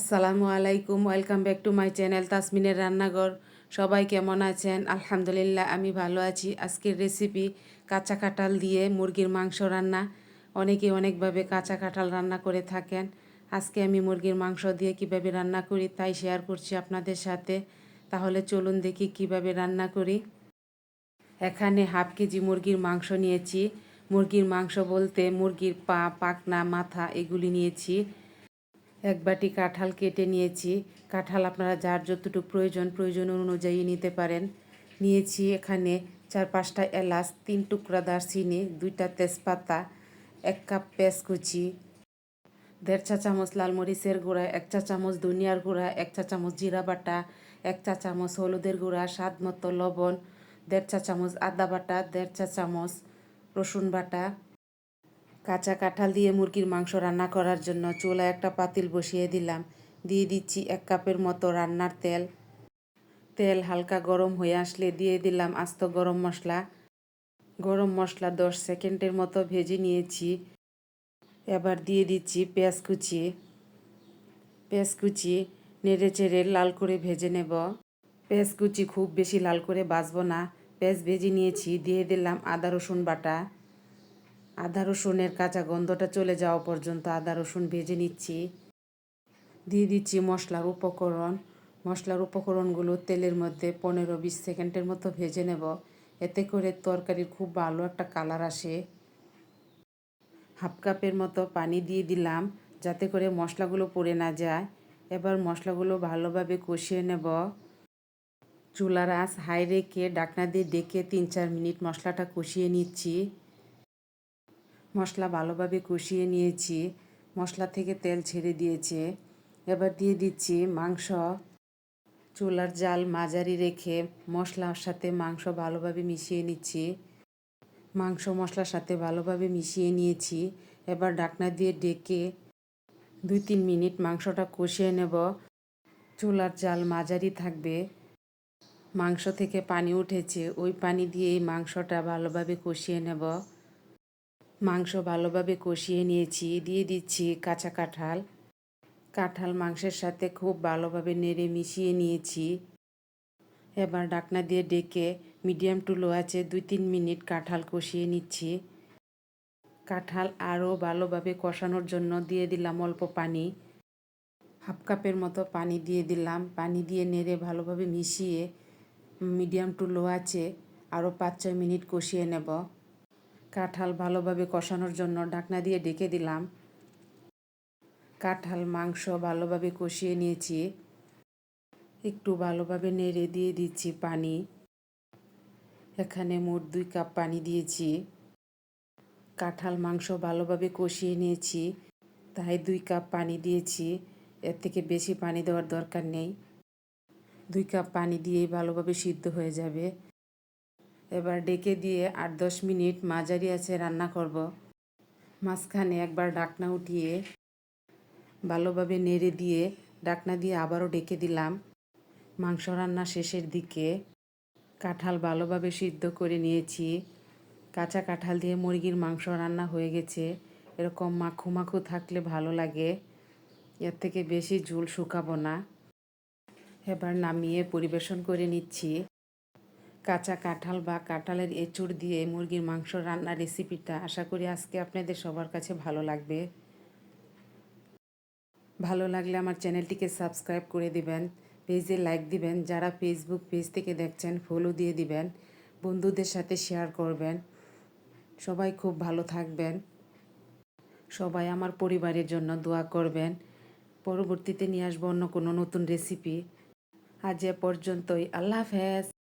আসসালামু আলাইকুম, welcome back to my channel তাসমিনের রান্নাঘর। সবাই কেমন আছেন? আলহামদুলিল্লাহ, আমি ভালো আছি। আজকের রেসিপি কাঁচা কাঁঠাল দিয়ে মুরগির মাংস রান্না। অনেকে অনেকভাবে কাঁচা কাঁঠাল রান্না করে থাকেন। আজকে আমি মুরগির মাংস দিয়ে কিভাবে রান্না করি তাই শেয়ার করছি আপনাদের সাথে। তাহলে চলুন দেখি কিভাবে রান্না করি। এখানে হাফ কেজি মুরগির মাংস নিয়েছি। মুরগির মাংস বলতে মুরগির পা, পাখনা, মাথা এগুলি নিয়েছি। এক বাটি কাঁঠাল কেটে নিয়েছি। কাঁঠাল আপনারা যার যতটুকু প্রয়োজন অনুযায়ী নিতে পারেন। নিয়েছি এখানে 4-5টা এলাচ, 3 টুকরা দারচিনি, 2টা তেজপাতা, 1 কাপ পেঁয়াজ কুচি, 1.5 চা চামচ লাল মরিচের গুঁড়া, 1 চা চামচ ধনিয়ার গুঁড়া, 1 চা চামচ জিরা বাটা, 1 চা চামচ হলুদের গুঁড়া, স্বাদ মতো লবণ, 1.5 চা চামচ আদা বাটা, 1.5 চা চামচ রসুন বাটা। কাঁচা কাঁঠাল দিয়ে মুরগির মাংস রান্না করার জন্য চুলায় একটা পাতিল বসিয়ে দিলাম। দিয়ে দিচ্ছি 1 কাপের মতো রান্নার তেল। তেল হালকা গরম হয়ে আসলে দিয়ে দিলাম আস্ত গরম মশলা। গরম মশলা 10 সেকেন্ডের মতো ভেজে নিয়েছি। এবার দিয়ে দিচ্ছি পেঁয়াজ কুচি। পেঁয়াজ কুচি নেড়ে চেড়ে লাল করে ভেজে নেব। পেঁয়াজ কুচি খুব বেশি লাল করে ভাজবো না। পেঁয়াজ ভেজে নিয়েছি। দিয়ে দিলাম আদা রসুন বাটা। আদা রসুনের কাঁচা গন্ধটা চলে যাওয়া পর্যন্ত আদা রসুন ভেজে নিচ্ছি। দিয়ে দিচ্ছি মশলার উপকরণ। মশলার উপকরণগুলো তেলের মধ্যে 15-20 সেকেন্ডের মতো ভেজে নেব। এতে করে তরকারির খুব ভালো একটা কালার আসে। হাফ কাপের মতো পানি দিয়ে দিলাম যাতে করে মশলাগুলো পুড়ে না যায়। এবার মশলাগুলো ভালোভাবে কষিয়ে নেব। চুলার আঁচ হাই রেখে ঢাকনা দিয়ে ডেকে 3-4 মিনিট মশলাটা কষিয়ে নিচ্ছি। মশলা ভালোভাবে কষিয়ে নিয়েছি। মশলা থেকে তেল ছেড়ে দিয়েছে। এবার দিয়ে দিচ্ছি মাংস। চুলার জাল মাঝারি রেখে মশলার সাথে মাংস ভালোভাবে মিশিয়ে নিচ্ছি। মাংস মশলার সাথে ভালোভাবে মিশিয়ে নিয়েছি। এবার ঢাকনা দিয়ে ডেকে 2-3 মিনিট মাংসটা কষিয়ে নেব। চুলার জাল মাঝারি থাকবে। মাংস থেকে পানি উঠেছে, ওই পানি দিয়ে এই মাংসটা ভালোভাবে কষিয়ে নেব। মাংস ভালোভাবে কষিয়ে নিয়েছি। দিয়ে দিচ্ছি কাঁচা কাঁঠাল। কাঁঠাল মাংসের সাথে খুব ভালোভাবে নেড়ে মিশিয়ে নিয়েছি। এবার ঢাকনা দিয়ে ডেকে মিডিয়াম টু লো আঁচে 2-3 মিনিট কাঁঠাল কষিয়ে নিচ্ছি। কাঁঠাল আরও ভালোভাবে কষানোর জন্য দিয়ে দিলাম অল্প পানি। হাফ কাপের মতো পানি দিয়ে দিলাম। পানি দিয়ে নেড়ে ভালোভাবে মিশিয়ে মিডিয়াম টু লো আঁচে আরও 5-6 মিনিট কষিয়ে নেব। কাঁঠাল ভালোভাবে কষানোর জন্য ঢাকনা দিয়ে ডেকে দিলাম। কাঁঠাল মাংস ভালোভাবে কষিয়ে নিয়েছি। একটু ভালোভাবে নেড়ে দিয়ে দিচ্ছি পানি। এখানে মোট 2 কাপ পানি দিয়েছি। কাঁঠাল মাংস ভালোভাবে কষিয়ে নিয়েছি, তাই 2 কাপ পানি দিয়েছি। এর থেকে বেশি পানি দেওয়ার দরকার নেই। 2 কাপ পানি দিয়েই ভালোভাবে সিদ্ধ হয়ে যাবে। এবার ডেকে দিয়ে 8-10 মিনিট মাঝারি আঁচে রান্না করব। মাঝখানে একবার ঢাকনা উঠিয়ে ভালোভাবে নেড়ে দিয়ে ঢাকনা দিয়ে আবারও ডেকে দিলাম। মাংস রান্না শেষের দিকে। কাঁঠাল ভালোভাবে সিদ্ধ করে নিয়েছি। কাঁচা কাঁঠাল দিয়ে মুরগির মাংস রান্না হয়ে গেছে। এরকম মাখো মাখো থাকলে ভালো লাগে। এর থেকে বেশি ঝোল শুকাবো না। এবার নামিয়ে পরিবেশন করে নিচ্ছি। কাঁচা কাঁঠাল বা কাঁঠালের এঁচড় দিয়ে মুরগির মাংস রান্নার রেসিপিটা আশা করি আজকে আপনাদের সবার কাছে ভালো লাগবে। ভালো লাগলে আমার চ্যানেলটিকে সাবস্ক্রাইব করে দিবেন, পেজে লাইক দিবেন, যারা ফেসবুক পেজ থেকে দেখছেন ফলো দিয়ে দিবেন, বন্ধুদের সাথে শেয়ার করবেন। সবাই খুব ভালো থাকবেন। সবাই আমার পরিবারের জন্য দোয়া করবেন। পরবর্তীতে নিয়ে আসবো অন্য কোনো নতুন রেসিপি। আজ এ পর্যন্তই। আল্লাহ হাফেজ।